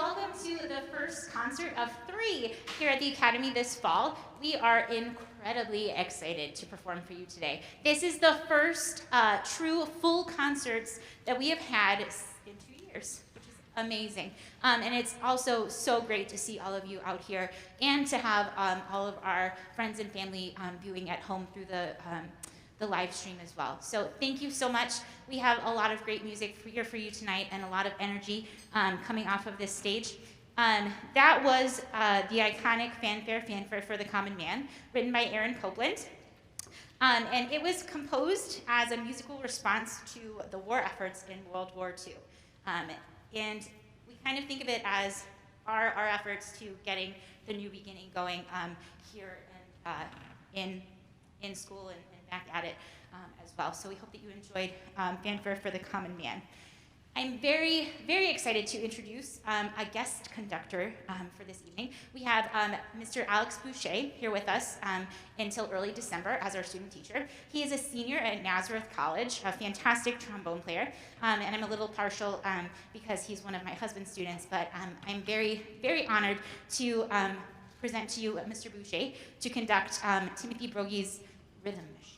welcome to the first concert of 3 here at the Academy this fall. We are incredibly excited to perform for you today. This is the first true full concerts that we have had in 2 years, which is amazing. And it's also so great to see all of you out here and to have all of our friends and family viewing at home through the live stream as well. So thank you so much. We have a lot of great music here for you tonight and a lot of energy coming off of this stage. That was the iconic Fanfare for the Common Man, written by Aaron Copeland. And it was composed as a musical response to the war efforts in World War II. And we kind of think of it as our efforts to getting the new beginning going here and in school and back at it as well. So we hope that you enjoyed Fanfare for the Common Man. I'm very, very excited to introduce a guest conductor for this evening. We have Mr. Alex Boucher here with us until early December as our student teacher. He is a senior at Nazareth College, a fantastic trombone player, and I'm a little partial because he's one of my husband's students, but I'm very, very honored to present to you Mr. Boucher to conduct Timothy Brogy's Rhythm Machine.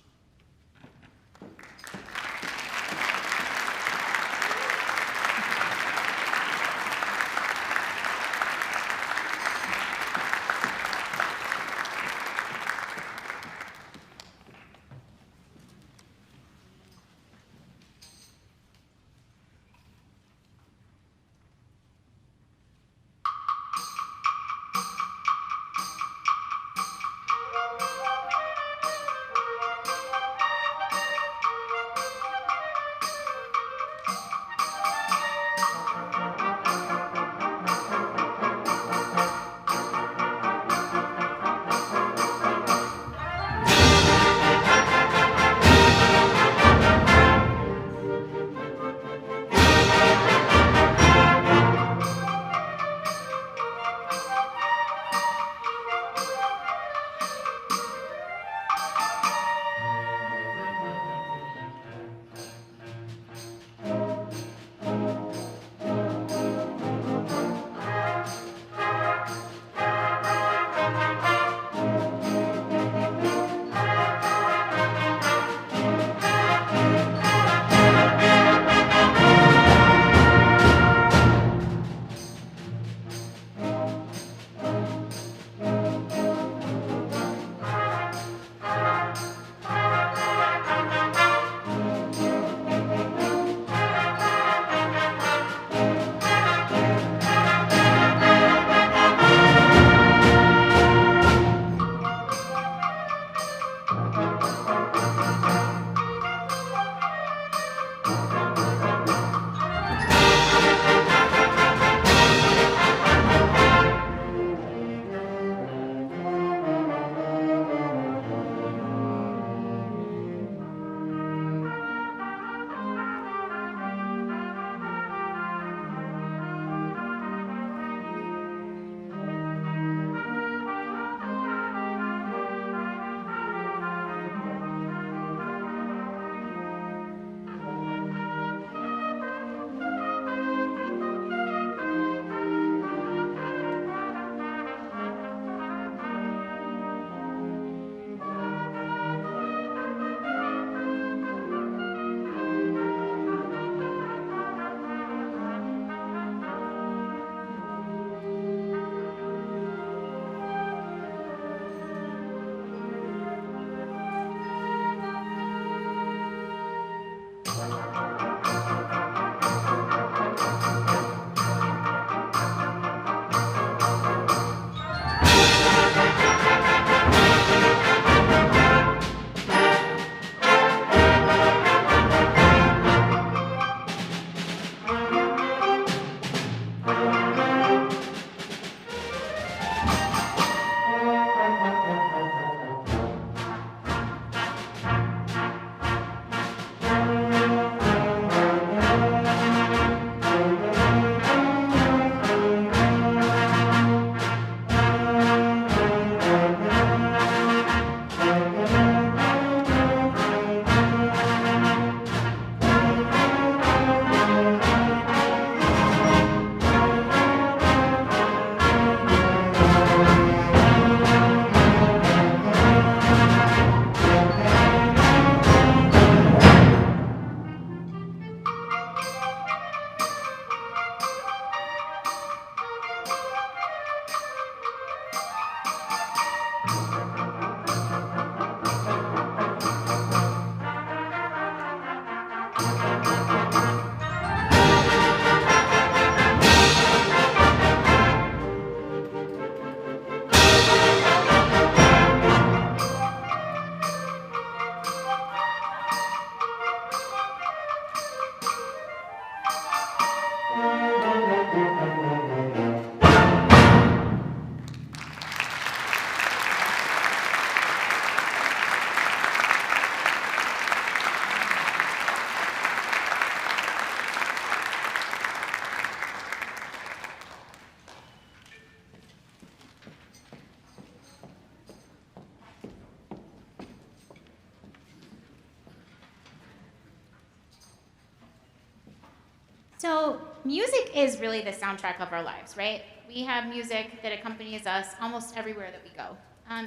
So, music is really the soundtrack of our lives, right? We have music that accompanies us almost everywhere that we go.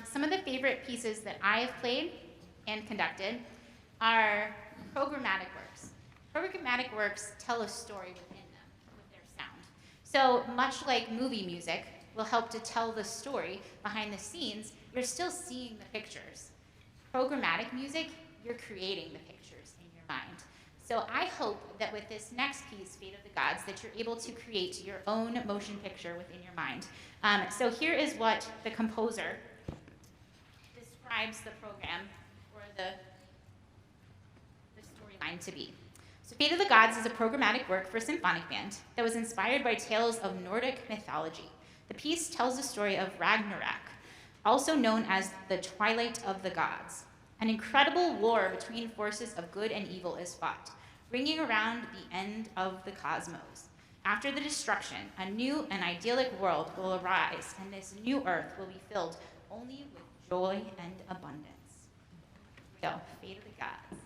Some of the favorite pieces that I have played and conducted are programmatic works. Programmatic works tell a story within them with their sound. So, much like movie music will help to tell the story behind the scenes, you're still seeing the pictures. Programmatic music, you're creating the pictures in your mind. So I hope that with this next piece, Fate of the Gods, that you're able to create your own motion picture within your mind. So here is what the composer describes the program or the storyline to be. So Fate of the Gods is a programmatic work for symphonic band that was inspired by tales of Nordic mythology. The piece tells the story of Ragnarok, also known as the Twilight of the Gods. An incredible war between forces of good and evil is fought, bringing around the end of the cosmos. After the destruction, a new and idyllic world will arise, and this new earth will be filled only with joy and abundance. So, Fate of the Gods.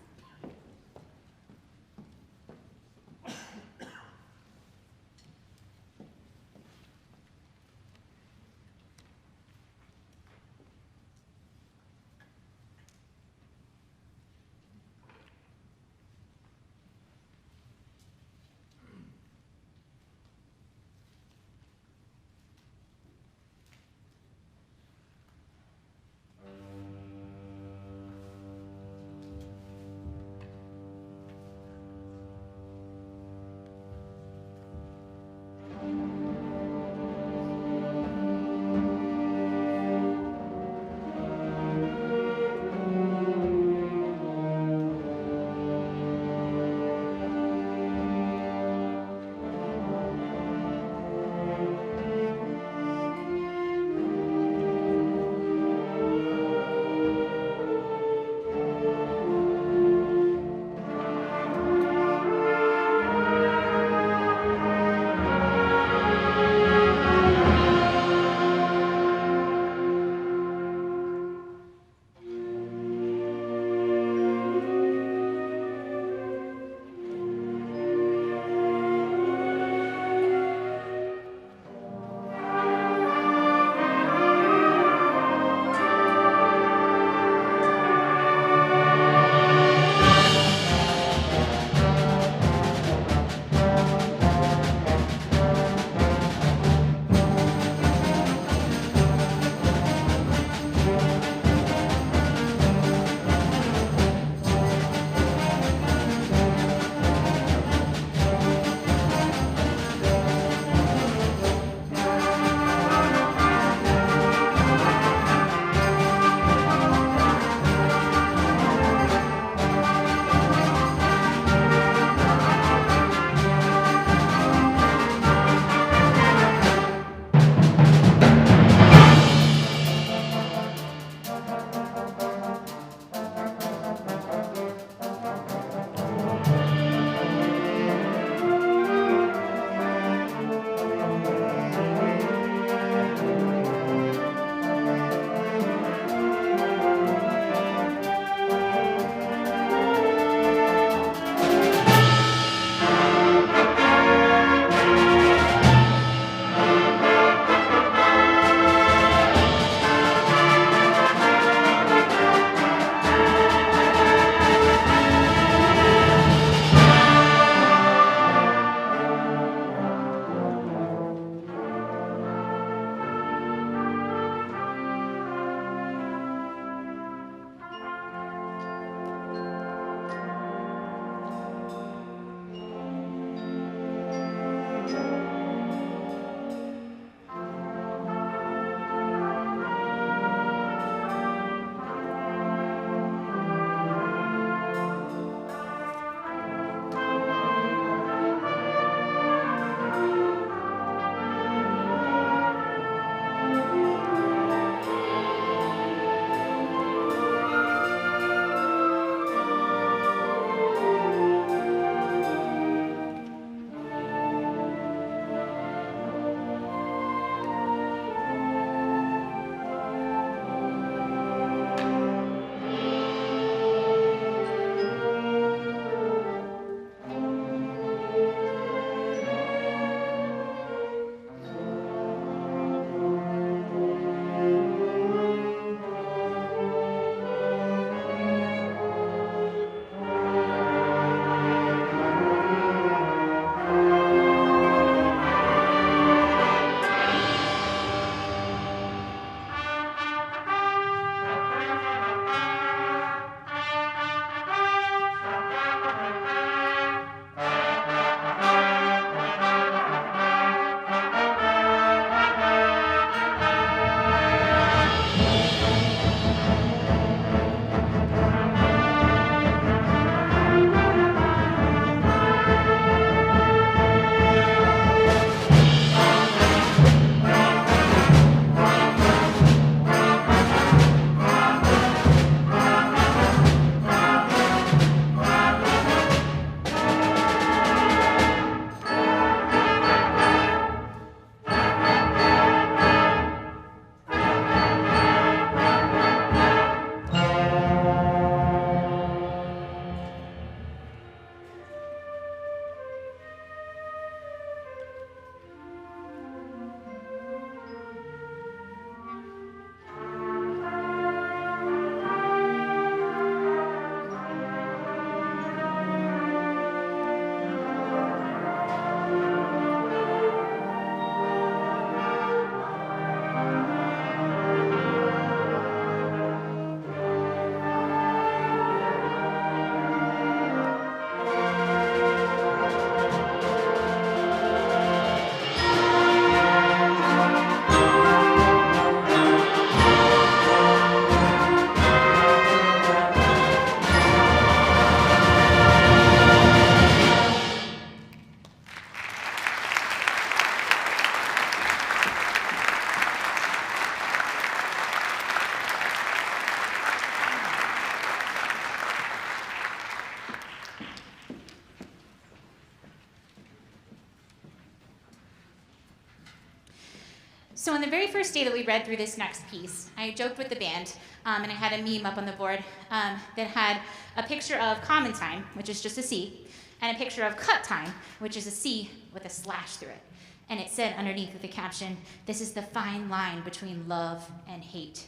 So on the very first day that we read through this next piece, I joked with the band, and I had a meme up on the board that had a picture of common time, which is just a C, and a picture of cut time, which is a C with a slash through it. And it said underneath with the caption, "This is the fine line between love and hate."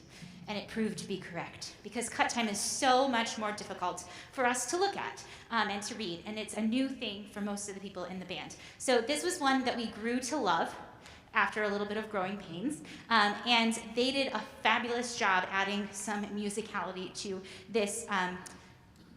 And it proved to be correct, because cut time is so much more difficult for us to look at and to read, and it's a new thing for most of the people in the band. So this was one that we grew to love after a little bit of growing pains, and they did a fabulous job adding some musicality to this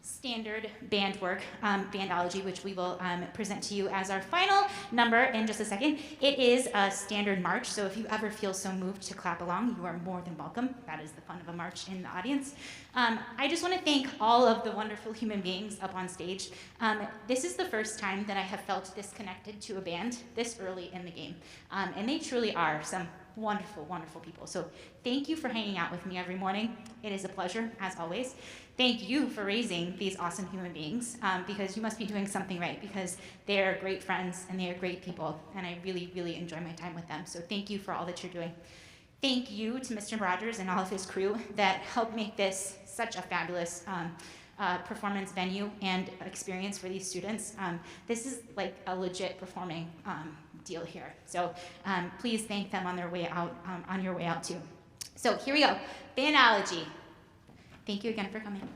standard band work, bandology, which we will present to you as our final number in just a second. It is a standard march, so if you ever feel so moved to clap along, you are more than welcome. That is the fun of a march in the audience. I just want to thank all of the wonderful human beings up on stage. This is the first time that I have felt this connected to a band this early in the game, and they truly are some wonderful, wonderful people. So thank you for hanging out with me every morning. It is a pleasure, as always. Thank you for raising these awesome human beings, because you must be doing something right, because they are great friends and they are great people, and I really, really enjoy my time with them. So thank you for all that you're doing. Thank you to Mr. Rogers and all of his crew that helped make this such a fabulous performance venue and experience for these students. This is like a legit performing deal here. So please thank them on their way out, on your way out too. So here we go, bandology. Thank you again for coming.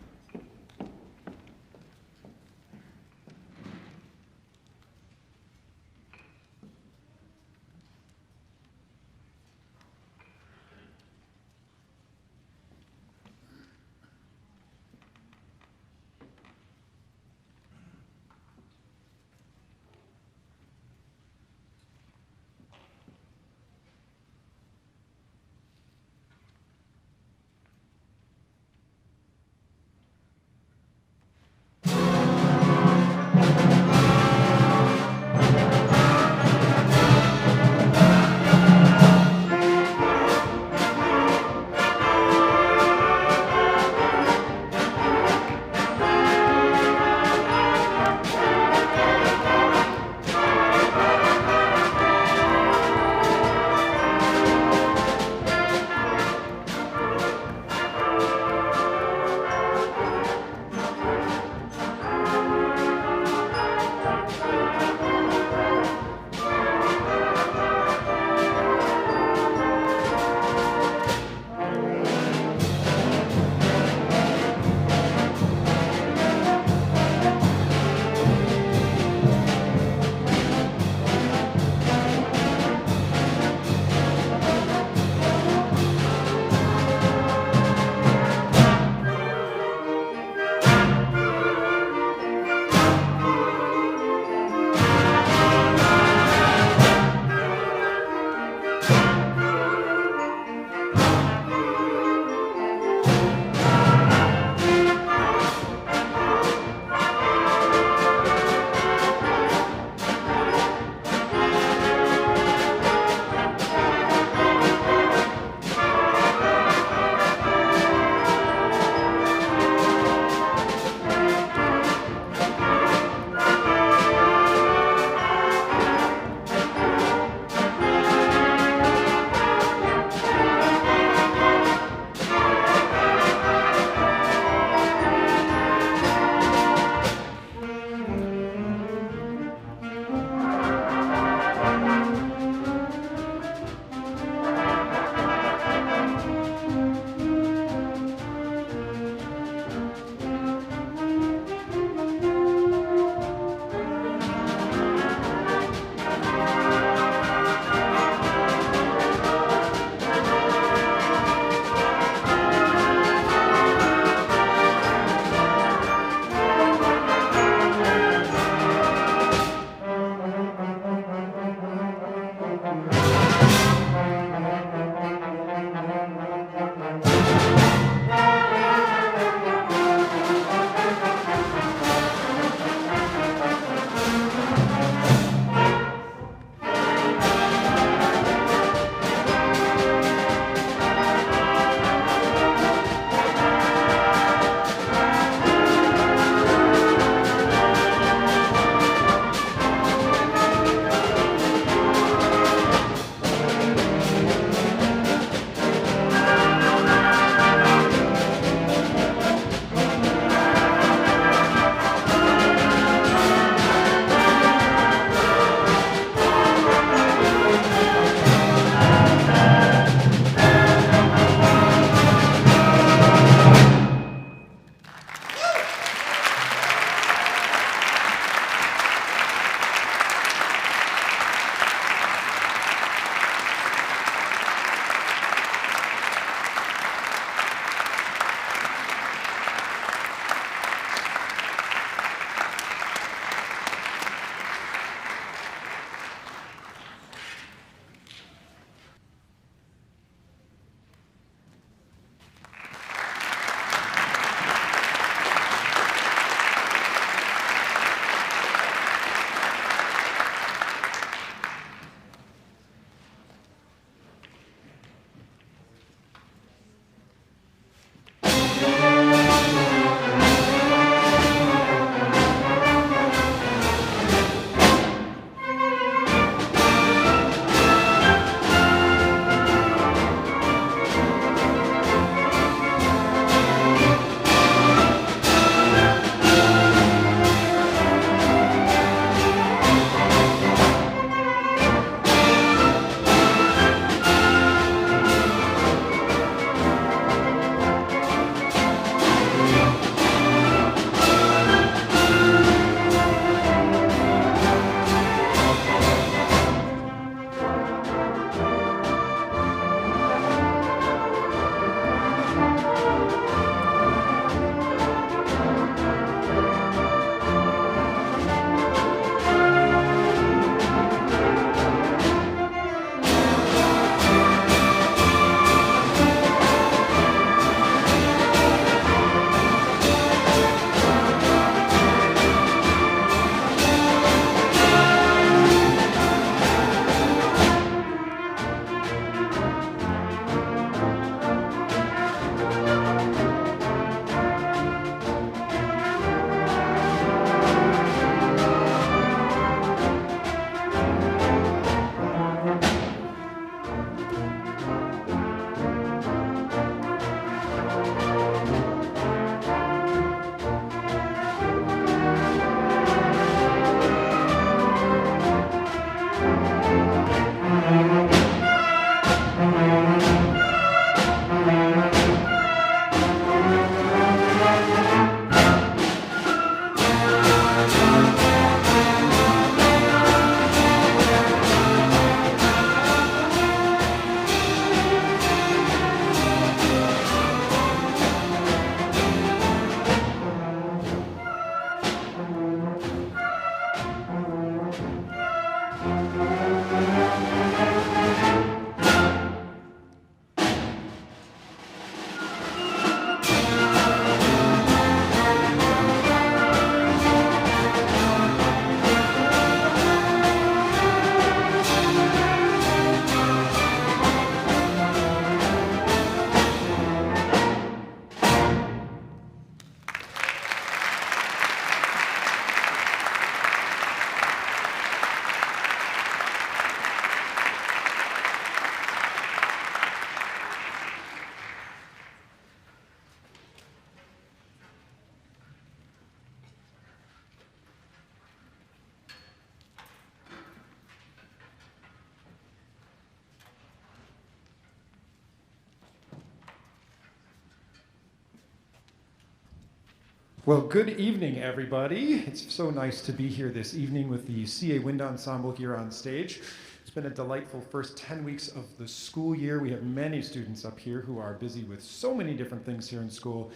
Well, good evening, everybody. It's so nice to be here this evening with the CA Wind Ensemble here on stage. It's been a delightful first 10 weeks of the school year. We have many students up here who are busy with so many different things here in school,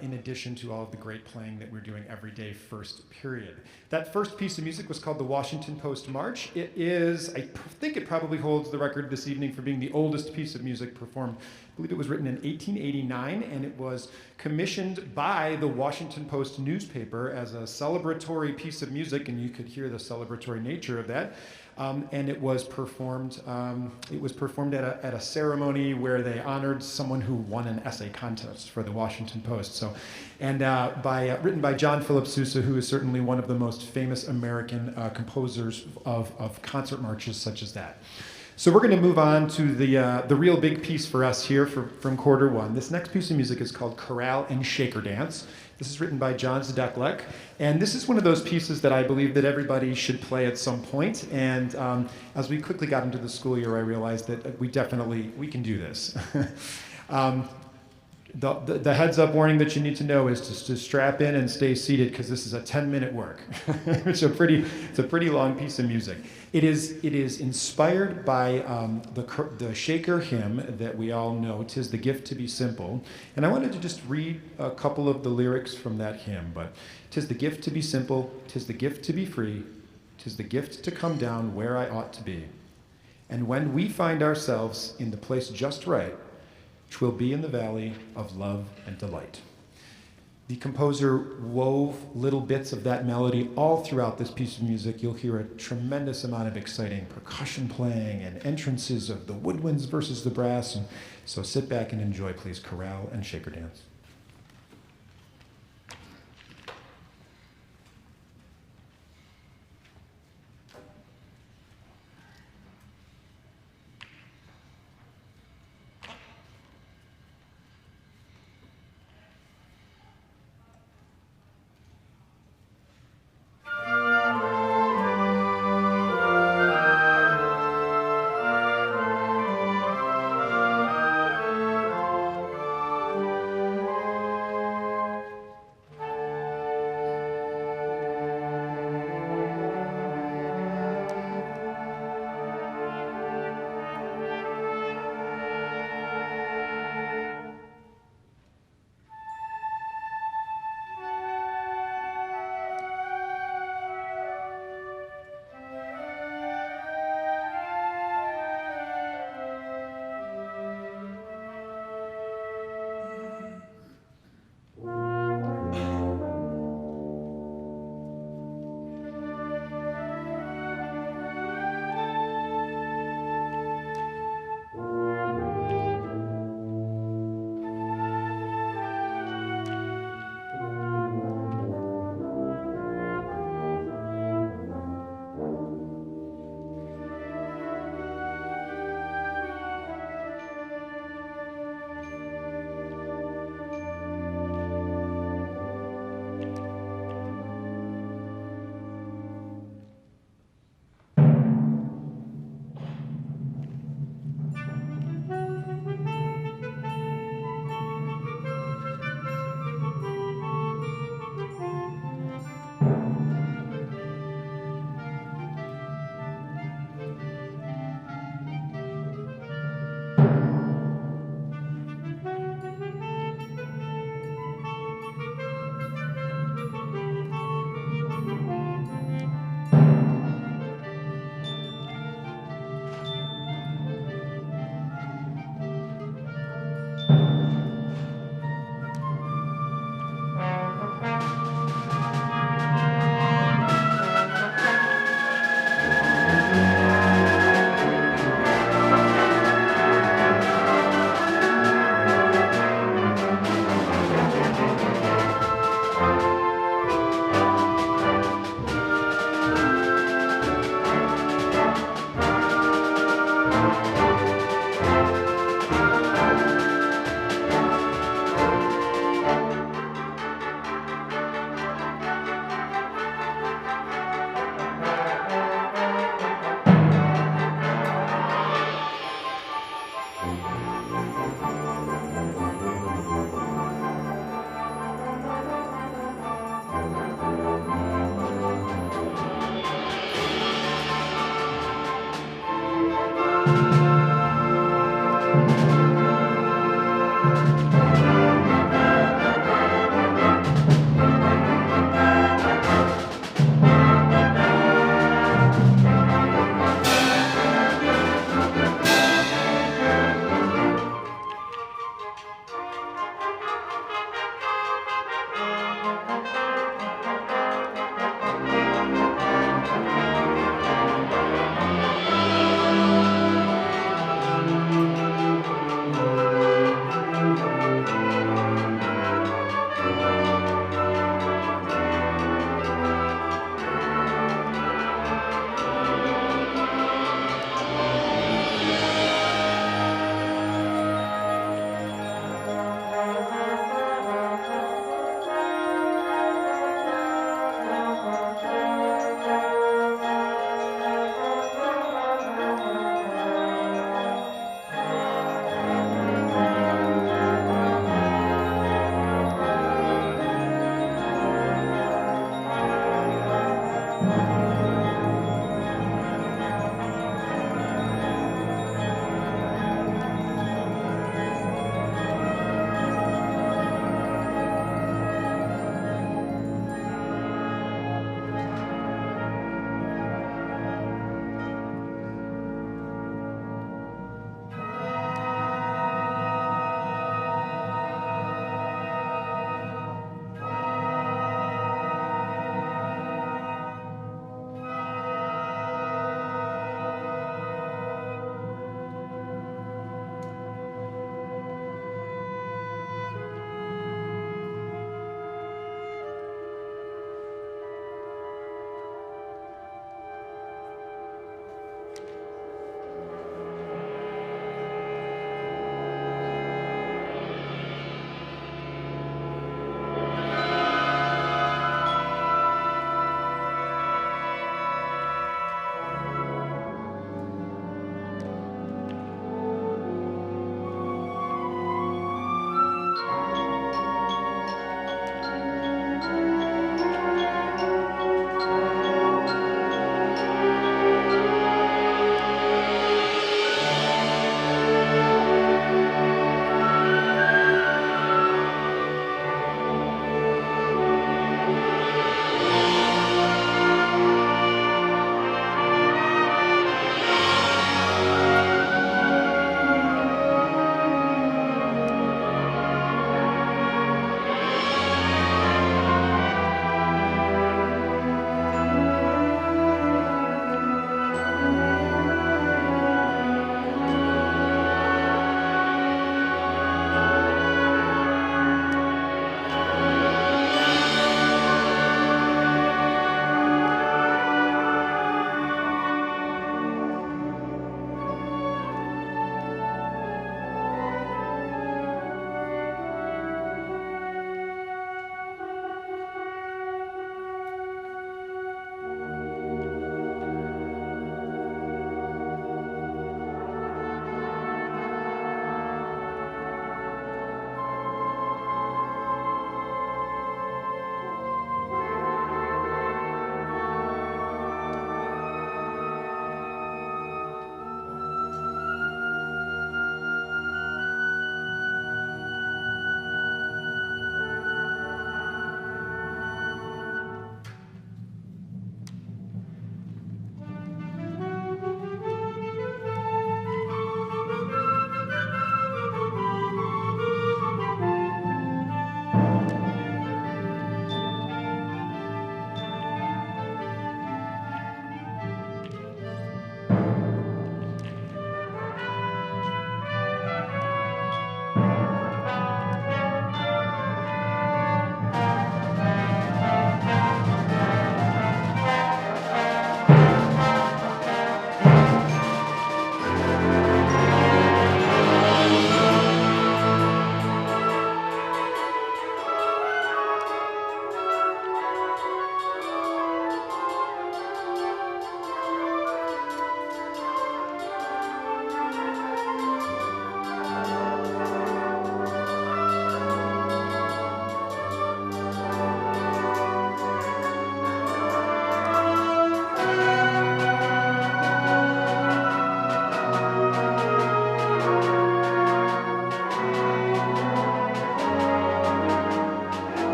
in addition to all of the great playing that we're doing every day first period. That first piece of music was called the Washington Post March. It is, I think it probably holds the record this evening for being the oldest piece of music performed. I believe it was written in 1889, and it was commissioned by the Washington Post newspaper as a celebratory piece of music, and you could hear the celebratory nature of that. And it was performed. At a ceremony where they honored someone who won an essay contest for the Washington Post. So, and written by John Philip Sousa, who is certainly one of the most famous American composers of concert marches such as that. So we're going to move on to the real big piece for us here from quarter one. This next piece of music is called Chorale and Shaker Dance. This is written by John Zdeklek, and this is one of those pieces that I believe that everybody should play at some point. And as we quickly got into the school year, I realized that we can do this. The heads up warning that you need to know is to strap in and stay seated, because this is a 10-minute work. It's a pretty long piece of music. It is inspired by the Shaker hymn that we all know, "'Tis the Gift to be Simple." And I wanted to just read a couple of the lyrics from that hymn. But "'Tis the gift to be simple, 'tis the gift to be free, 'tis the gift to come down where I ought to be. And when we find ourselves in the place just right, 'twill be in the valley of love and delight." The composer wove little bits of that melody all throughout this piece of music. You'll hear a tremendous amount of exciting percussion playing and entrances of the woodwinds versus the brass. And so sit back and enjoy, please, Chorale and Shaker Dance.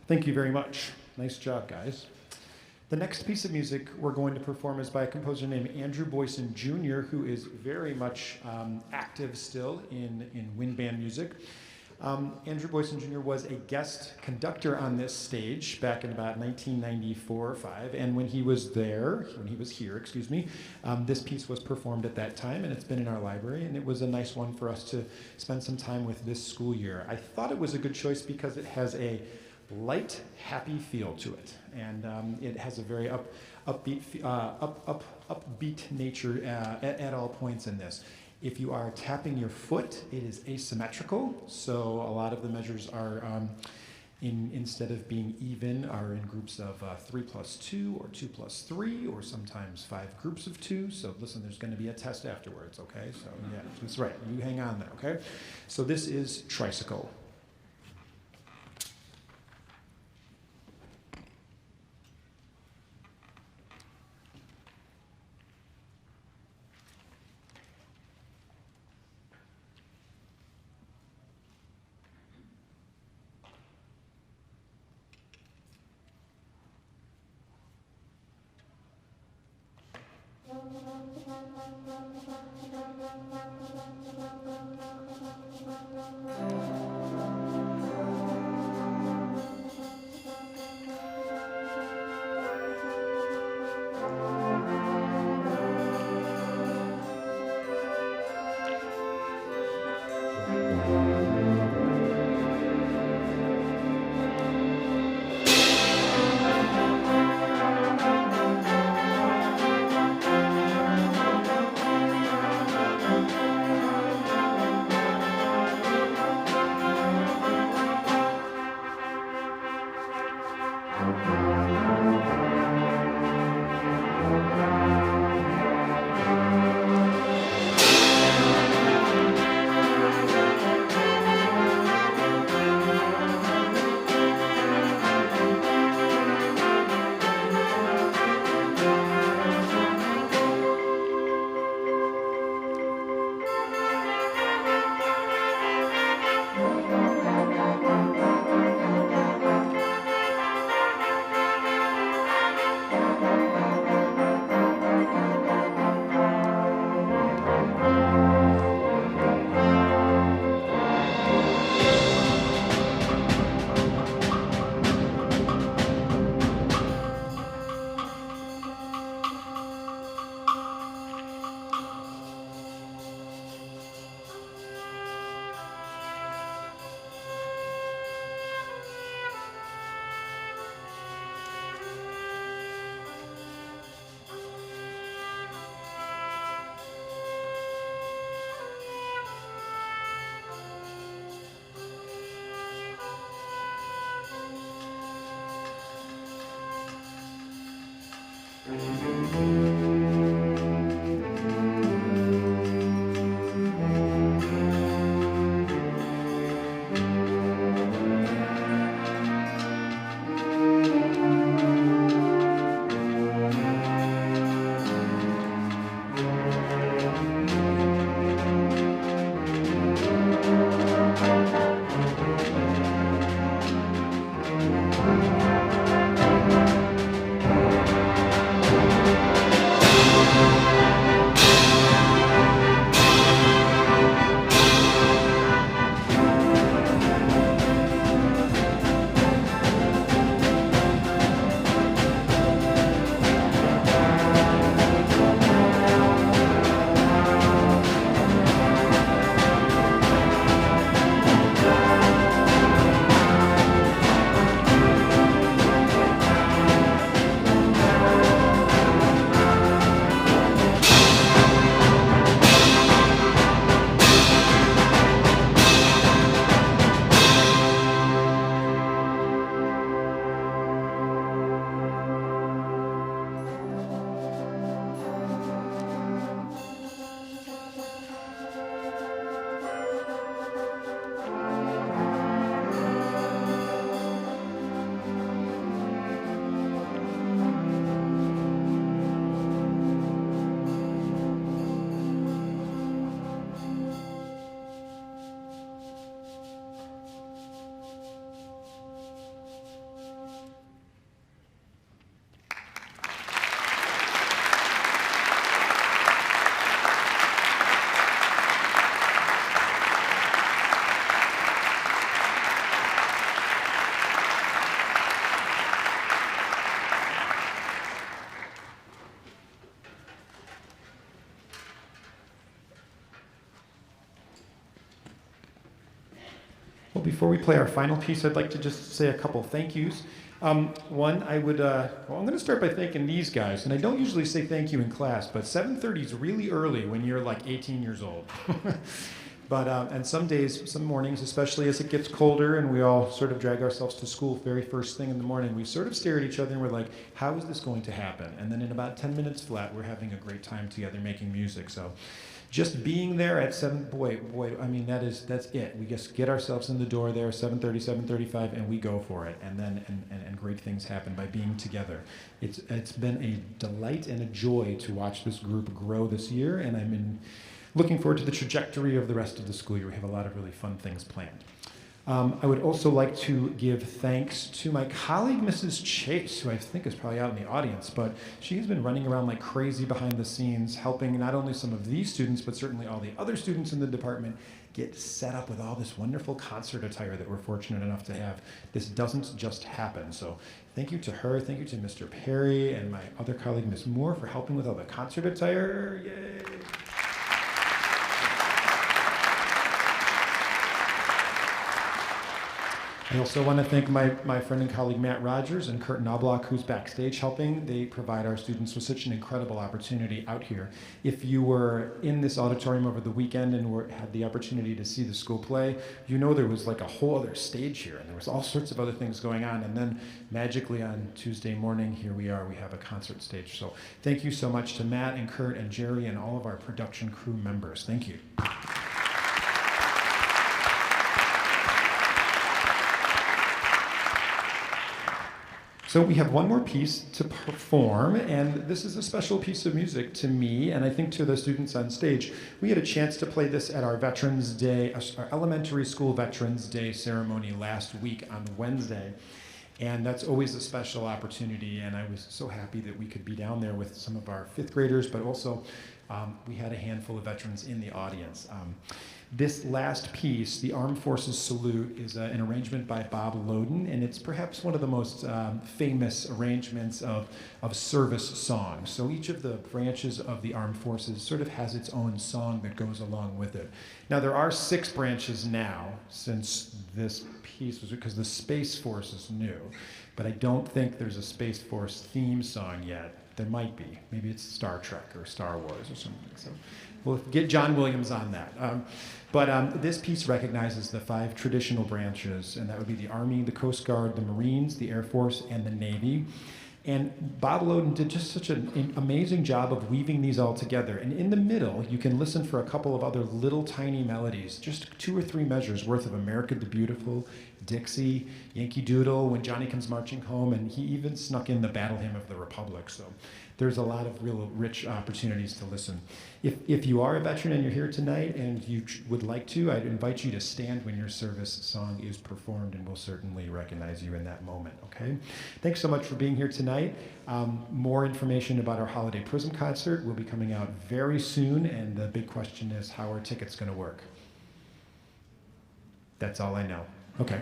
Thank you very much. Nice job, guys. The next piece of music we're going to perform is by a composer named Andrew Boyson Jr., who is very much active still in wind band music. Andrew Boyson Jr. was a guest conductor on this stage back in about 1994 or 5, and when he was here, this piece was performed at that time, and it's been in our library, and it was a nice one for us to spend some time with this school year. I thought it was a good choice because it has a light, happy feel to it, and it has a very upbeat nature at all points in this. If you are tapping your foot, it is asymmetrical, so a lot of the measures are, instead of being even, are in groups of 3 plus 2 or 2 plus 3, or sometimes 5 groups of 2. So listen, there's going to be a test afterwards, okay? So yeah, that's right. You hang on there, okay? So this is Tricycle. Well, before we play our final piece, I'd like to just say a couple thank yous. One, I'm going to start by thanking these guys, and I don't usually say thank you in class, but 7:30 is really early when you're like 18 years old. But and some days, some mornings, especially as it gets colder and we all sort of drag ourselves to school very first thing in the morning, we sort of stare at each other and we're like, how is this going to happen? And then in about 10 minutes flat, we're having a great time together making music. So just being there at 7, boy, I mean, that's it. We just get ourselves in the door there, 7:30, 7:35, and we go for it. And then and great things happen by being together. It's been a delight and a joy to watch this group grow this year, and looking forward to the trajectory of the rest of the school year. We have a lot of really fun things planned. I would also like to give thanks to my colleague, Mrs. Chase, who I think is probably out in the audience, but she has been running around like crazy behind the scenes, helping not only some of these students, but certainly all the other students in the department get set up with all this wonderful concert attire that we're fortunate enough to have. This doesn't just happen. So thank you to her, thank you to Mr. Perry and my other colleague, Ms. Moore, for helping with all the concert attire. Yay! I also want to thank my friend and colleague Matt Rogers and Kurt Knobloch, who's backstage helping. They provide our students with such an incredible opportunity out here. If you were in this auditorium over the weekend and had the opportunity to see the school play, you know there was like a whole other stage here, and there was all sorts of other things going on. And then magically on Tuesday morning, here we are, we have a concert stage. So thank you so much to Matt and Kurt and Jerry and all of our production crew members. Thank you. So we have one more piece to perform, and this is a special piece of music to me, and I think to the students on stage. We had a chance to play this at our Veterans Day, our elementary school Veterans Day ceremony last week on Wednesday. And that's always a special opportunity, and I was so happy that we could be down there with some of our 5th graders, but also we had a handful of veterans in the audience. This last piece, the Armed Forces Salute, is an arrangement by Bob Loden, and it's perhaps one of the most famous arrangements of service songs. So each of the branches of the Armed Forces sort of has its own song that goes along with it. Now, there are 6 branches now since this piece was, because the Space Force is new, but I don't think there's a Space Force theme song yet. There might be. Maybe it's Star Trek or Star Wars or something. So we'll get John Williams on that. But this piece recognizes the 5 traditional branches, and that would be the Army, the Coast Guard, the Marines, the Air Force, and the Navy. And Bob Loden did just such an amazing job of weaving these all together. And in the middle, you can listen for a couple of other little tiny melodies, just 2 or 3 measures worth of America the Beautiful, Dixie, Yankee Doodle, When Johnny Comes Marching Home, and he even snuck in the Battle Hymn of the Republic. So there's a lot of real rich opportunities to listen. If you are a veteran and you're here tonight and you would like to, I'd invite you to stand when your service song is performed, and we'll certainly recognize you in that moment, okay? Thanks so much for being here tonight. More information about our Holiday Prism concert will be coming out very soon, and the big question is, how are tickets going to work? That's all I know. Okay.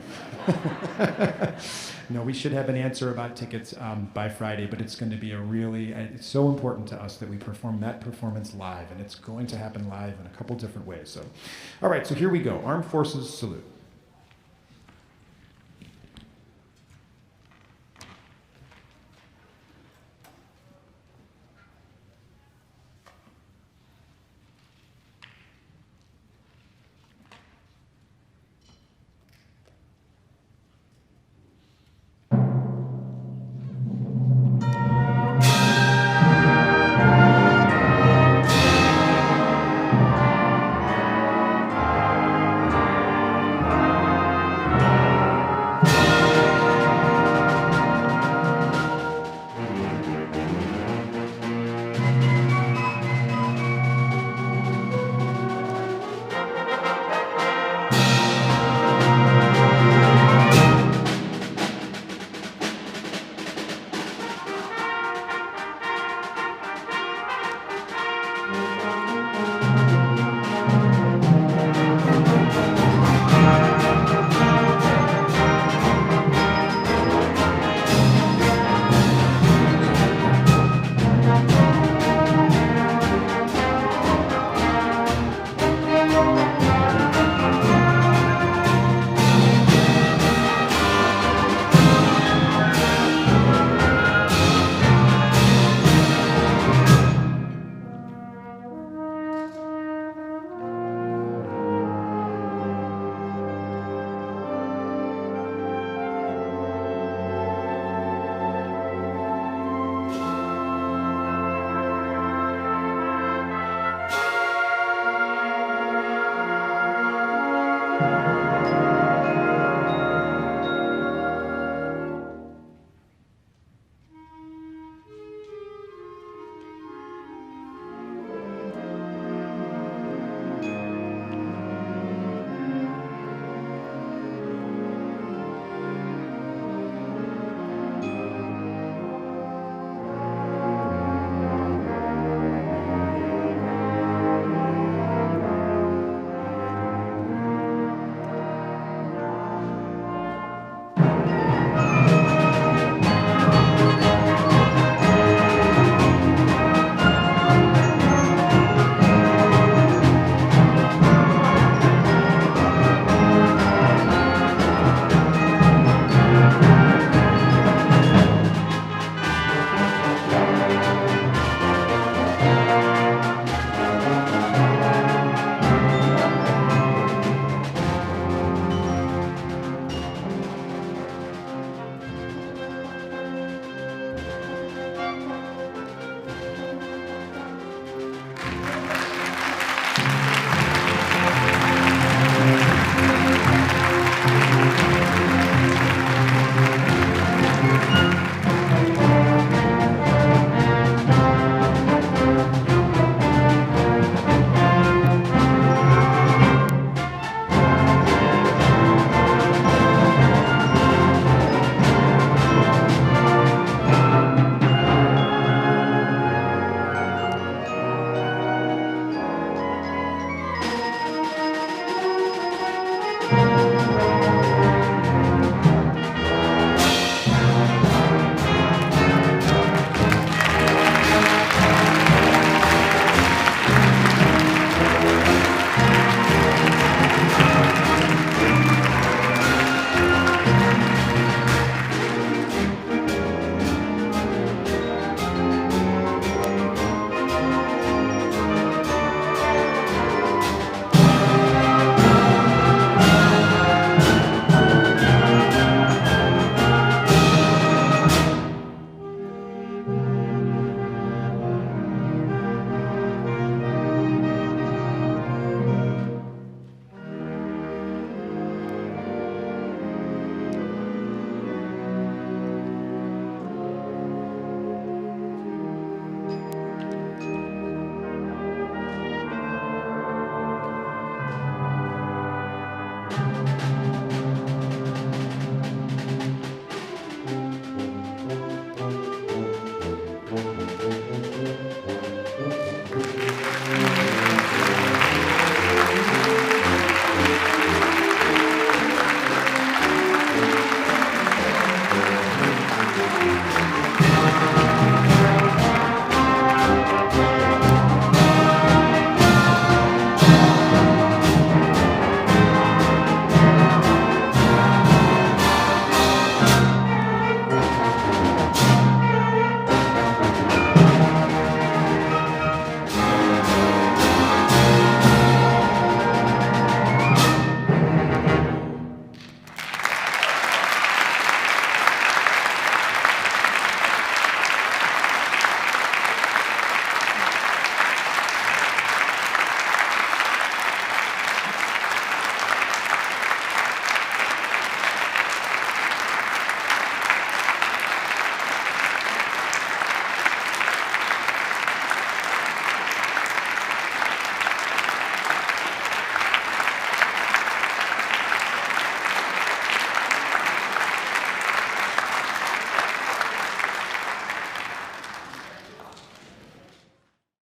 No, we should have an answer about tickets by Friday, but it's going to be it's so important to us that we perform that performance live, and it's going to happen live in a couple different ways. So, all right, so here we go. Armed Forces Salute.